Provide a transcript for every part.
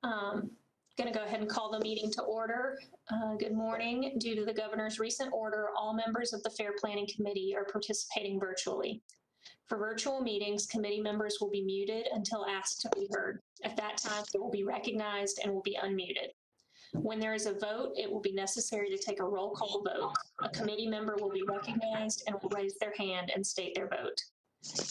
Going to go ahead and call the meeting to order. Good morning. Due to the governor's recent order, all members of the Fair Planning Committee are participating virtually. For virtual meetings, committee members will be muted until asked to be heard. At that time, they will be recognized and will be unmuted. When there is a vote, it will be necessary to take a roll call vote. A committee member will be recognized and will raise their hand and state their vote.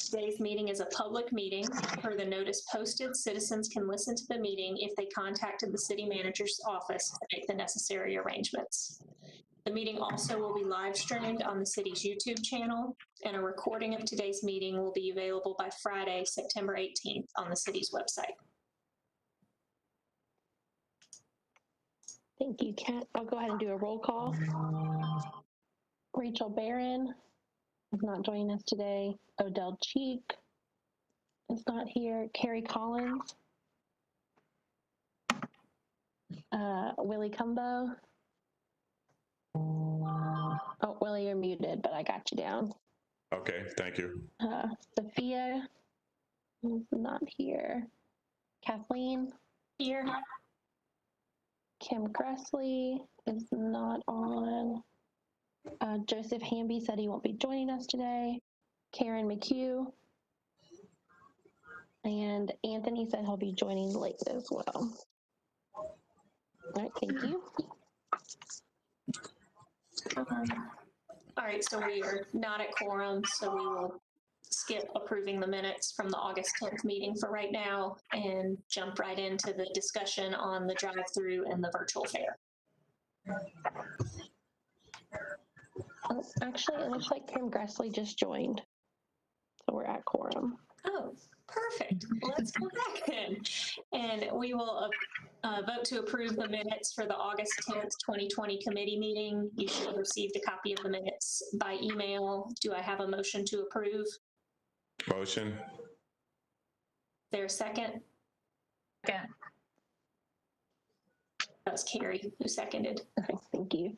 Today's meeting is a public meeting. Per the notice posted, citizens can listen to the meeting if they contacted the city manager's office to make the necessary arrangements. The meeting also will be live streamed on the city's YouTube channel, and a recording of today's meeting will be available by Friday, September 18th on the city's website. Thank you, Kat. I'll go ahead and do a roll call. Rachel Barron is not joining us today. Odell Cheek is not here. Carrie Collins. Willie Cumbo. Oh, Willie, you're muted, but I got you down. Okay, thank you. Sophia is not here. Kathleen. Here. Kim Gressley is not on. Joseph Hamby said he won't be joining us today. Karen McHugh. And Anthony said he'll be joining late as well. All right, thank you. All right, so we are not at quorum, so we will skip approving the minutes from the August 10th meeting for right now and jump right into the discussion on the drive-through and the virtual fair. Oh, actually, it looks like Kim Gressley just joined, so we're at quorum. Oh, perfect. Let's go back then. And we will vote to approve the minutes for the August 10th, 2020 committee meeting. You should have received a copy of the minutes by email. Do I have a motion to approve? Motion. Is there a second? Second. That was Carrie who seconded. Okay, thank you.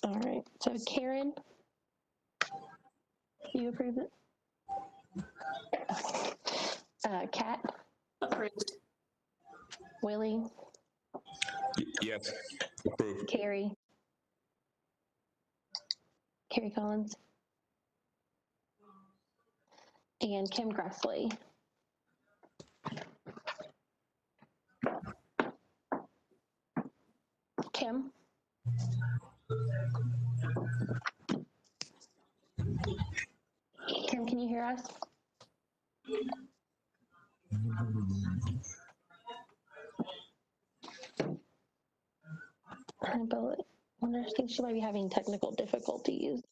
All right, so Karen, do you approve it? Kat? Approved. Willie? Yes, approved. Carrie? Carrie Collins? And Kim Gressley? Kim? Kim, can you hear us? I wonder if she might be having technical difficulties.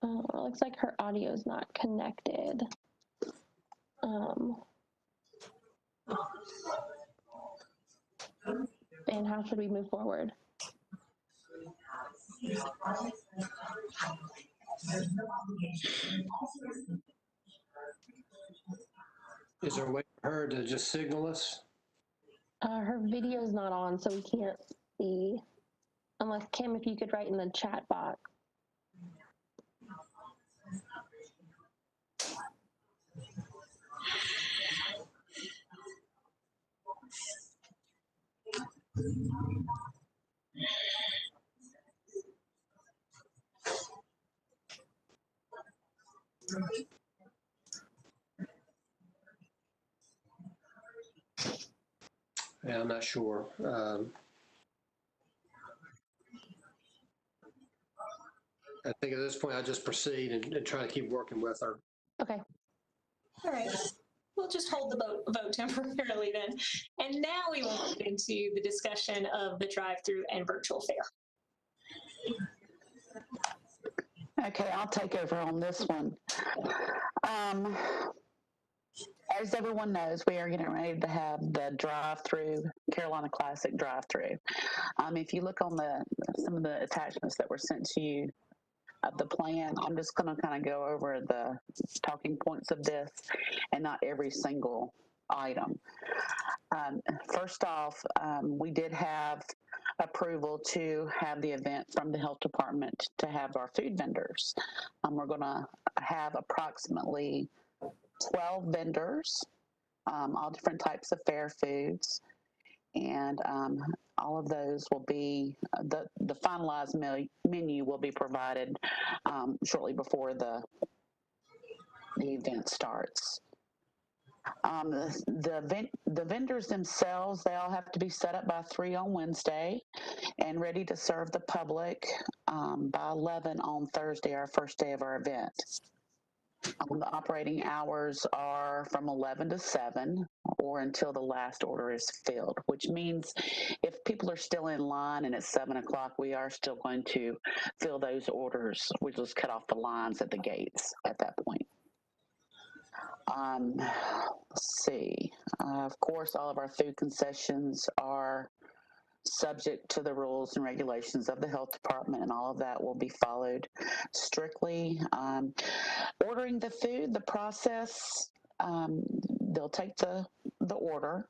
It looks like her audio is not connected. And how should we move forward? Is there a way for her to just signal us? Her video is not on, so we can't see. Unless, Kim, if you could write in the chat box. Yeah, I'm not sure. I think at this point, I'll just proceed and try to keep working with her. Okay. All right. We'll just hold the vote temporarily then. And now we will move into the discussion of the drive-through and virtual fair. Okay, I'll take over on this one. As everyone knows, we are getting ready to have the drive-through, Carolina Classic drive-through. If you look on some of the attachments that were sent to you of the plan, I'm just going to kind of go over the talking points of this and not every single item. First off, we did have approval to have the event from the health department to have our food vendors. We're going to have approximately 12 vendors, all different types of fair foods. And all of those will be, the finalized menu will be provided shortly before the event starts. The vendors themselves, they all have to be set up by 3 on Wednesday and ready to serve the public by 11 on Thursday, our first day of our event. The operating hours are from 11 to 7 or until the last order is filled, which means if people are still in line and it's 7 o'clock, we are still going to fill those orders. We just cut off the lines at the gates at that point. Let's see. Of course, all of our food concessions are subject to the rules and regulations of the health department, and all of that will be followed strictly. Ordering the food, the process, they'll take the order.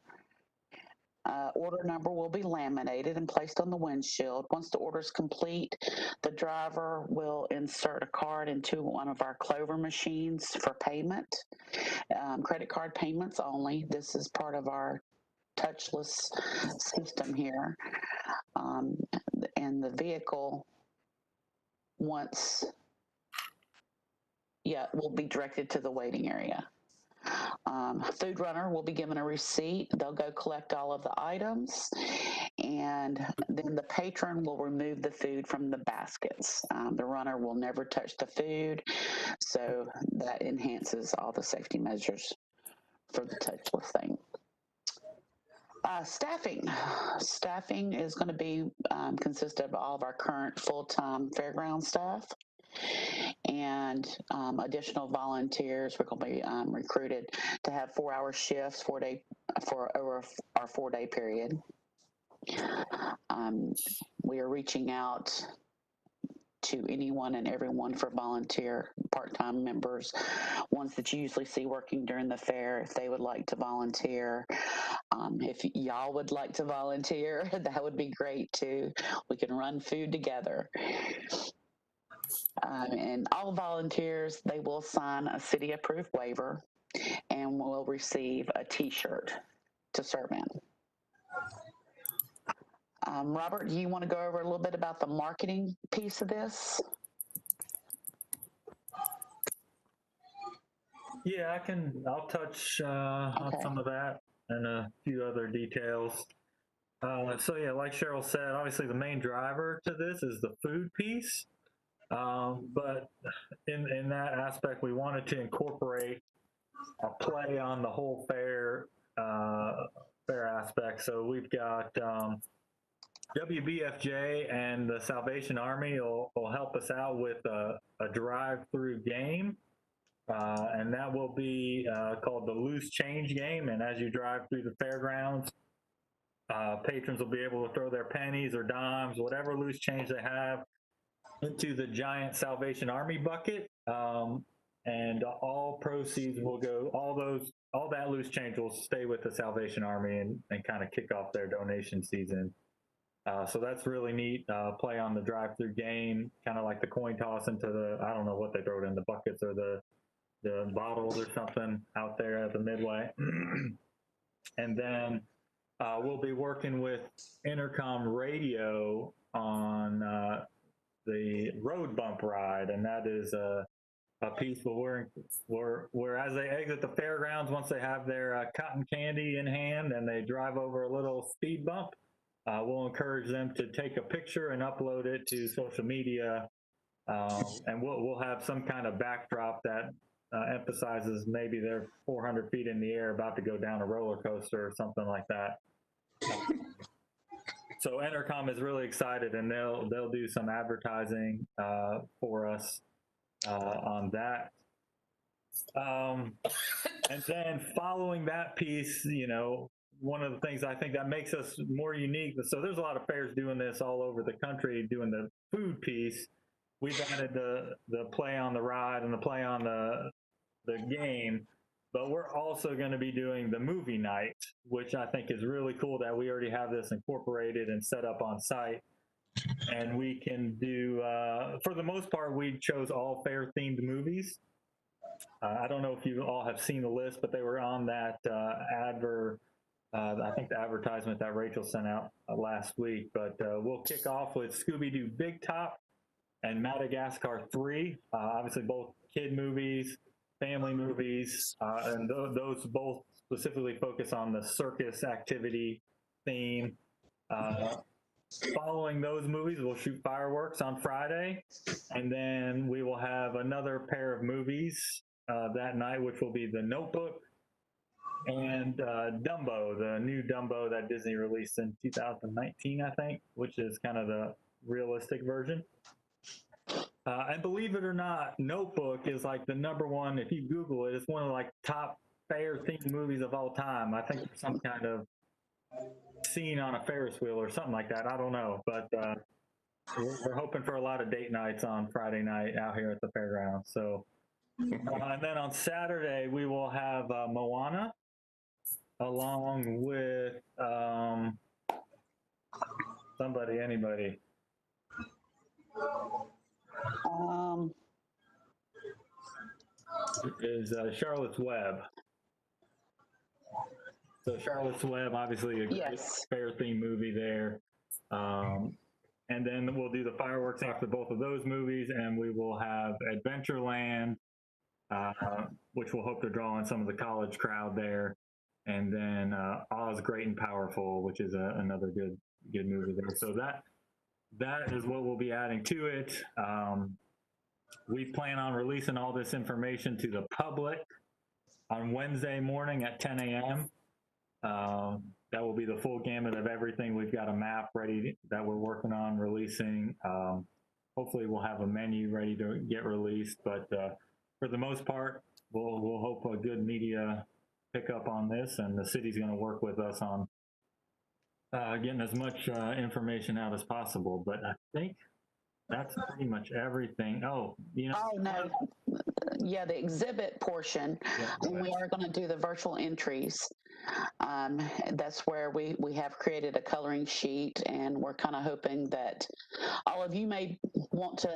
Order number will be laminated and placed on the windshield. Once the order is complete, the driver will insert a card into one of our Clover machines for payment. Credit card payments only. This is part of our touchless system here. And the vehicle, will be directed to the waiting area. Food runner will be given a receipt. They'll go collect all of the items, and then the patron will remove the food from the baskets. The runner will never touch the food, so that enhances all the safety measures for the touchless thing. Staffing is going to be consist of all of our current full-time fairground staff and additional volunteers. We're going to be recruited to have 4-hour shifts for over our 4-day period. We are reaching out to anyone and everyone for volunteer part-time members, ones that you usually see working during the fair, if they would like to volunteer. If y'all would like to volunteer, that would be great too. We can run food together. And all volunteers, they will sign a city-approved waiver and will receive a T-shirt to serve in. Robert, do you want to go over a little bit about the marketing piece of this? Yeah, I'll touch on some of that and a few other details. So yeah, like Cheryl said, obviously the main driver to this is the food piece. But in that aspect, we wanted to incorporate a play on the whole fair aspect. So we've got WBFJ and the Salvation Army will help us out with a drive-through game. And that will be called the Loose Change Game. And as you drive through the fairgrounds, patrons will be able to throw their pennies or dimes, whatever loose change they have, into the giant Salvation Army bucket. And all proceeds will go, all that loose change will stay with the Salvation Army and kind of kick off their donation season. So that's really neat. Play on the drive-through game, kind of like the coin toss into I don't know what they throw it in, the buckets or the bottles or something out there at the midway. And then we'll be working with Intercom Radio on the road bump ride, and that is a piece where as they exit the fairgrounds, once they have their cotton candy in hand and they drive over a little speed bump, we'll encourage them to take a picture and upload it to social media, and we'll have some kind of backdrop that emphasizes maybe they're 400 feet in the air about to go down a roller coaster or something like that. So Entercom is really excited, and they'll do some advertising for us on that. And then following that piece, one of the things I think that makes us more unique, so there's a lot of fairs doing this all over the country, doing the food piece. We've added the play on the ride and the play on the game. But we're also going to be doing the movie night, which I think is really cool that we already have this incorporated and set up on site. And we can do, for the most part, we chose all fair themed movies. I don't know if you all have seen the list, but they were on that I think the advertisement that Rachel sent out last week. But we'll kick off with Scooby-Doo Big Top and Madagascar 3, obviously both kid movies, family movies, and those both specifically focus on the circus activity theme. Following those movies, we'll shoot fireworks on Friday, and then we will have another pair of movies that night, which will be The Notebook and Dumbo, the new Dumbo that Disney released in 2019, I think, which is kind of the realistic version. And believe it or not, Notebook is like the #1. If you Google it, it's one of the like top fair themed movies of all time. I think some kind of scene on a Ferris wheel or something like that. I don't know, but we're hoping for a lot of date nights on Friday night out here at the fairgrounds. So, and then on Saturday we will have Moana, along with anybody. Is Charlotte's Web. So Charlotte's Web, obviously a great fair theme movie there. And then we'll do the fireworks after both of those movies, and we will have Adventureland, which we'll hope to draw in some of the college crowd there. And then Oz Great and Powerful, which is another good movie there. So that is what we'll be adding to it. We plan on releasing all this information to the public on Wednesday morning at 10 a.m. That will be the full gamut of everything. We've got a map ready that we're working on releasing. Hopefully we'll have a menu ready to get released, but for the most part, we'll hope a good media pickup on this, and the city's going to work with us on getting as much information out as possible. But I think that's pretty much everything. Oh, no. Yeah, the exhibit portion, and we are going to do the virtual entries. That's where we have created a coloring sheet, and we're kind of hoping that all of you may want to,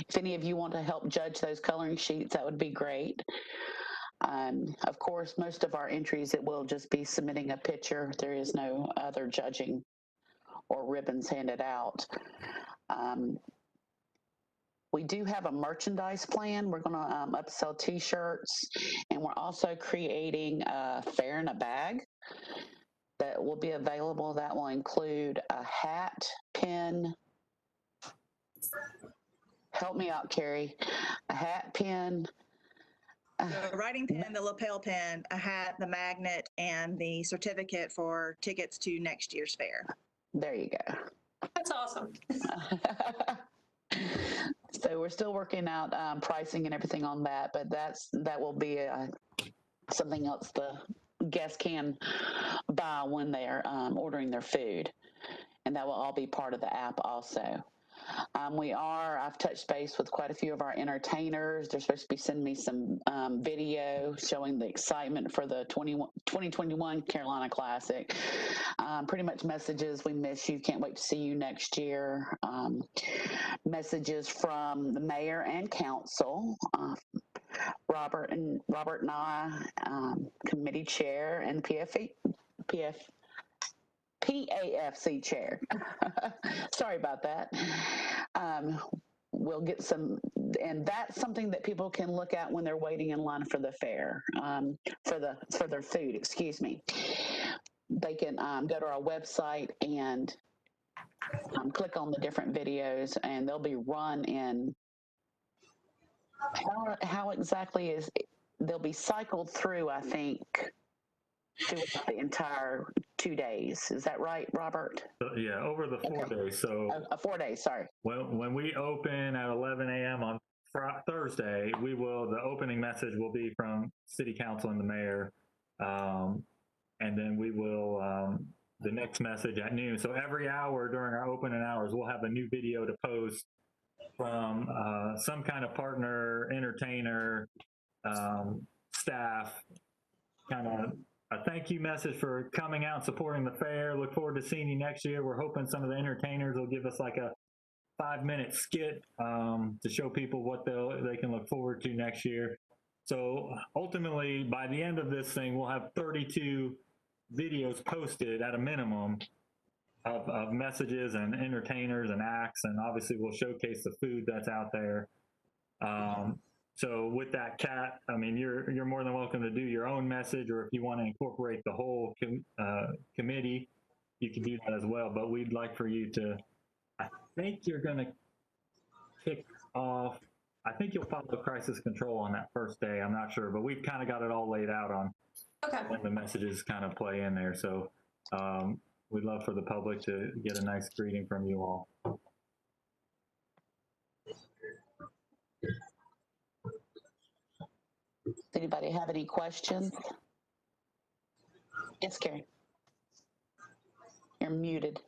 if any of you want to help judge those coloring sheets, that would be great. Of course, most of our entries, it will just be submitting a picture. There is no other judging or ribbons handed out. We do have a merchandise plan. We're going to upsell t-shirts, and we're also creating a fair in a bag that will be available. That will include a hat, pin. Help me out, Carrie. A hat, pin. The writing pen, the lapel pin, a hat, the magnet, and the certificate for tickets to next year's fair. There you go. That's awesome. So we're still working out pricing and everything on that, but that will be something else the guests can buy when they're ordering their food, and that will all be part of the app also. I've touched base with quite a few of our entertainers. They're supposed to be sending me some video showing the excitement for the 2021 Carolina Classic. Pretty much messages, we miss you, can't wait to see you next year. Messages from the mayor and council, Robert and I, committee chair, and PAFC chair. Sorry about that. We'll get some, and that's something that people can look at when they're waiting in line for the fair, for their food, excuse me. They can go to our website and click on the different videos, and they'll be run in, how exactly is, they'll be cycled through, I think, throughout the entire 2 days. Is that right, Robert? Yeah, over the 4 days. So 4 days, sorry. When we open at 11 a.m. on Thursday, the opening message will be from City Council and the mayor. And then we will, the next message at noon. So every hour during our opening hours, we'll have a new video to post from some kind of partner, entertainer, staff, kind of a thank you message for coming out and supporting the fair. Look forward to seeing you next year. We're hoping some of the entertainers will give us like a 5-minute skit to show people what they can look forward to next year. So ultimately, by the end of this thing, we'll have 32 videos posted at a minimum of messages and entertainers and acts, and obviously we'll showcase the food that's out there. So with that, Kat, I mean, you're more than welcome to do your own message, or if you want to incorporate the whole committee, you can do that as well. But we'd like for you to, I think you're going to kick off, I think you'll follow crisis control on that first day. I'm not sure, but we've kind of got it all laid out on when the messages kind of play in there. So we'd love for the public to get a nice greeting from you all. Does anybody have any questions? Yes, Carrie. You're muted.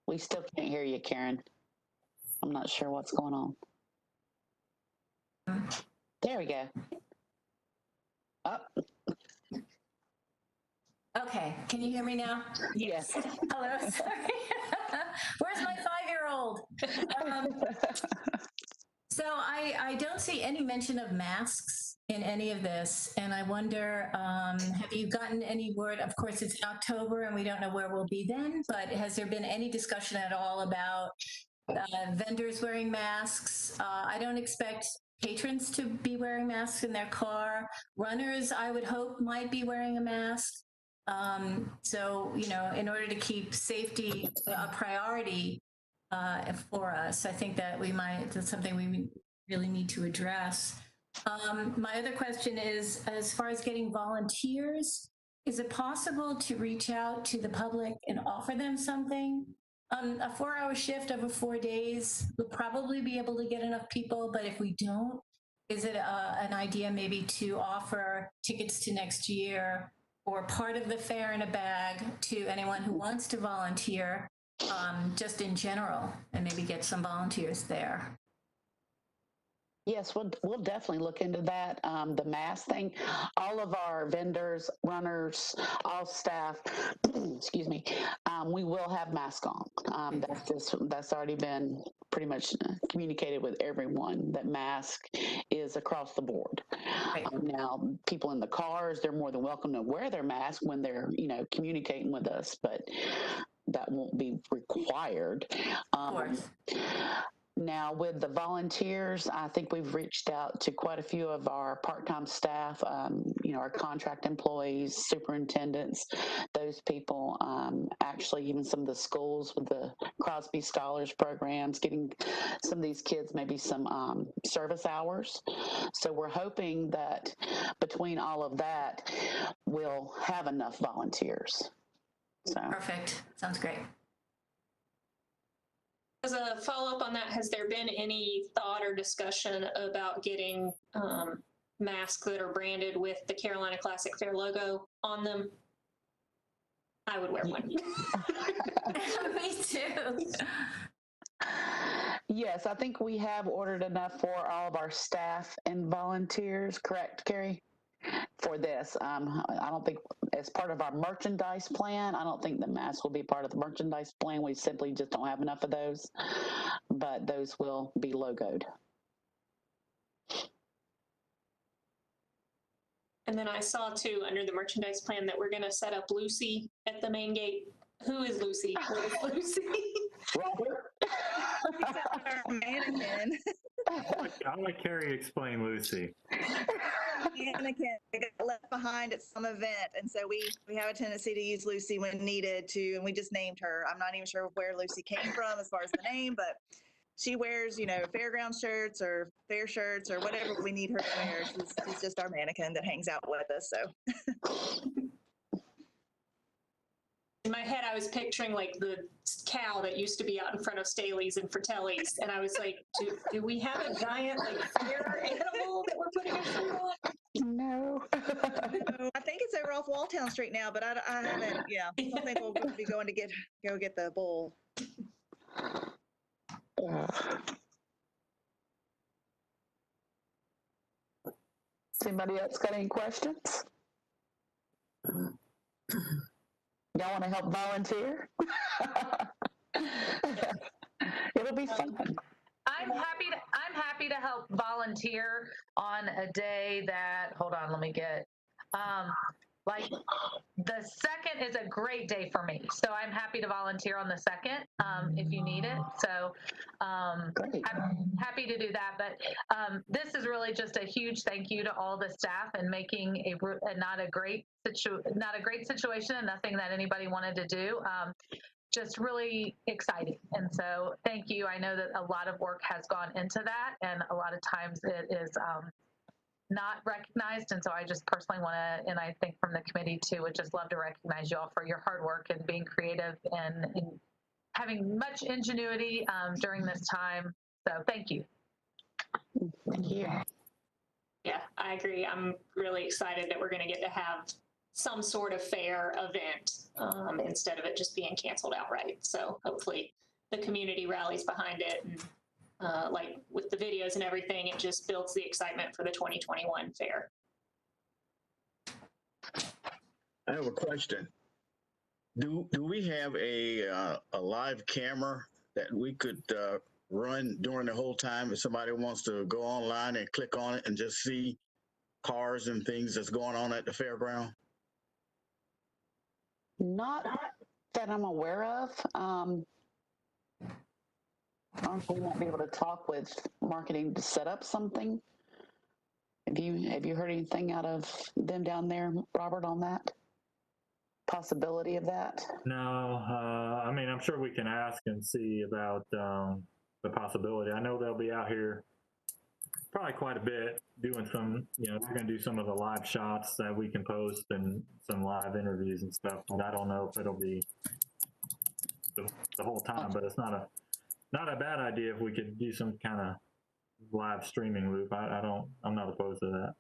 We still can't hear you, Karen. I'm not sure what's going on. There we go. Oh, Okay, can you hear me now? yes. Hello, sorry. Where's my 5-year-old? So I don't see any mention of masks in any of this, and I wonder, have you gotten any word? Of course, it's October, and we don't know where we'll be then, but has there been any discussion at all about vendors wearing masks? I don't expect patrons to be wearing masks in their car. Runners, I would hope, might be wearing a mask. So, you know, in order to keep safety a priority for us, I think that that's something we really need to address. My other question is, as far as getting volunteers, is it possible to reach out to the public and offer them something? A 4-hour shift over 4 days would probably be able to get enough people, but if we don't, is it an idea maybe to offer tickets to next year or part of the fair in a bag to anyone who wants to volunteer, just in general, and maybe get some volunteers there? Yes, we'll definitely look into that. The mask thing, all of our vendors, runners, all staff, excuse me, we will have masks on. That's already been pretty much communicated with everyone, that mask is across the board. Right. Now, people in the cars, they're more than welcome to wear their mask when they're, communicating with us, but that won't be required. Of course. Now, with the volunteers, I think we've reached out to quite a few of our part-time staff, our contract employees, superintendents, those people, actually even some of the schools with the Crosby Scholars programs, getting some of these kids maybe some service hours. So we're hoping that between all of that, we'll have enough volunteers. So. Perfect. Sounds great. As a follow-up on that, has there been any thought or discussion about getting masks that are branded with the Carolina Classic Fair logo on them? I would wear one. Me too. Yes, I think we have ordered enough for all of our staff and volunteers, correct, Carrie? For this, I don't think as part of our merchandise plan, I don't think the masks will be part of the merchandise plan. We simply just don't have enough of those, but those will be logoed. And then I saw too, under the merchandise plan, that we're going to set up Lucy at the main gate. Who is Lucy? What is Lucy? Robert? Our mannequin. I'll let Carrie explain Lucy. Mannequin got left behind at some event, and so we have a tendency to use Lucy when needed to, and we just named her. I'm not even sure where Lucy came from as far as the name, but she wears, fairground shirts or fair shirts or whatever we need her to wear. She's just our mannequin that hangs out with us. So. In my head, I was picturing like the cow that used to be out in front of Staley's and Fratelli's. And I was like, do we have a giant like fair animal that we're putting a show on? No. I think it's over off Walltown Street now, but I haven't. Yeah, I don't think we'll be going to go get the bull. Anybody else got any questions? Y'all want to help volunteer? It'll be fun. I'm happy to help volunteer on a day that, hold on, let me get, like the 2nd is a great day for me. So I'm happy to volunteer on the 2nd if you need it. So I'm happy to do that. But this is really just a huge thank you to all the staff and making not a great situation and nothing that anybody wanted to do. Just really exciting. And so thank you. I know that a lot of work has gone into that, and a lot of times it is not recognized. And so I just personally want to, and I think from the committee too, would just love to recognize you all for your hard work and being creative and having much ingenuity during this time. So thank you. Thank you. Yeah, I agree. I'm really excited that we're going to get to have some sort of fair event instead of it just being canceled outright. So hopefully the community rallies behind it. And like with the videos and everything, it just builds the excitement for the 2021 fair. I have a question. Do we have a live camera that we could run during the whole time if somebody wants to go online and click on it and just see cars and things that's going on at the fairground? Not that I'm aware of. We might be able to talk with marketing to set up something. Have you heard anything out of them down there, Robert, on that possibility of that? No, I mean, I'm sure we can ask and see about the possibility. I know they'll be out here probably quite a bit doing some, they're going to do some of the live shots that we can post and some live interviews and stuff. But I don't know if it'll be the whole time, but it's not a bad idea if we could do some kind of live streaming loop. I'm not opposed to that.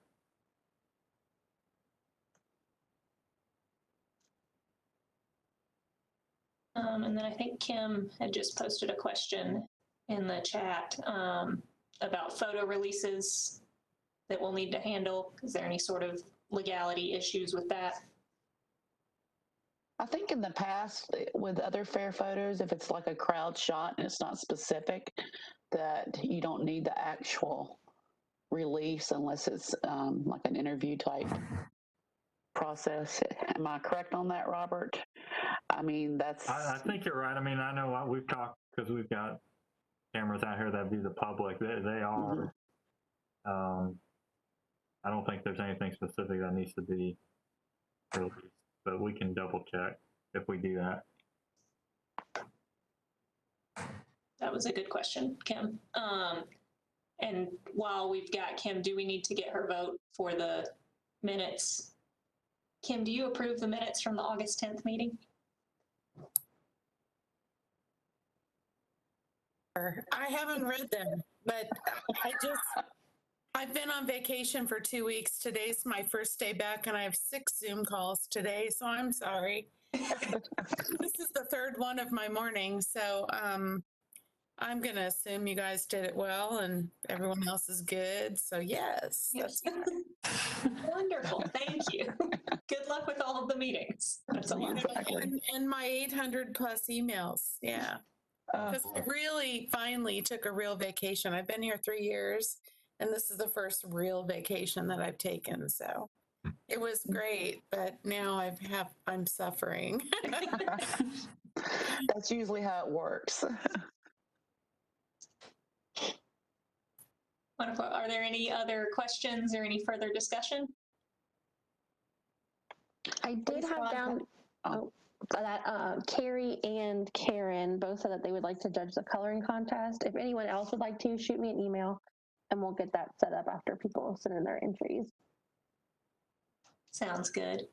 And then I think Kim had just posted a question in the chat about photo releases that we'll need to handle. Is there any sort of legality issues with that? I think in the past with other fair photos, if it's like a crowd shot and it's not specific, that you don't need the actual release unless it's like an interview type process. Am I correct on that, Robert? I mean, that's... I think you're right. I mean, I know we've talked, because we've got cameras out here that view the public. They are. Mm-hmm. I don't think there's anything specific that needs to be released, but we can double check if we do that. That was a good question, Kim. And while we've got Kim, do we need to get her vote for the minutes? Kim, do you approve the minutes from the August 10th meeting? I haven't read them, but I've been on vacation for 2 weeks. Today's my first day back, and I have 6 Zoom calls today, so I'm sorry. This is the 3rd one of my morning, so I'm going to assume you guys did it well and everyone else is good. So yes. Wonderful. Thank you. Good luck with all of the meetings. That's a lot. And my 800 plus emails. Yeah. Because I really finally took a real vacation. I've been here 3 years, and this is the first real vacation that I've taken. So it was great, but now I'm suffering. That's usually how it works. Wonderful. Are there any other questions or any further discussion? I did have down that Carrie and Karen both said that they would like to judge the coloring contest. If anyone else would like to, shoot me an email and we'll get that set up after people send in their entries. Sounds good.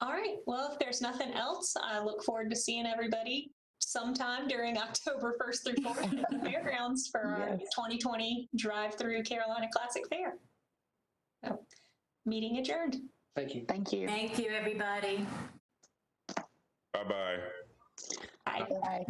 All right. Well, if there's nothing else, I look forward to seeing everybody sometime during October 1st through 4th at the fairgrounds for our 2020 drive-through Carolina Classic Fair. So, meeting adjourned. Thank you. Thank you. Thank you, everybody. Bye-bye. Bye. Bye.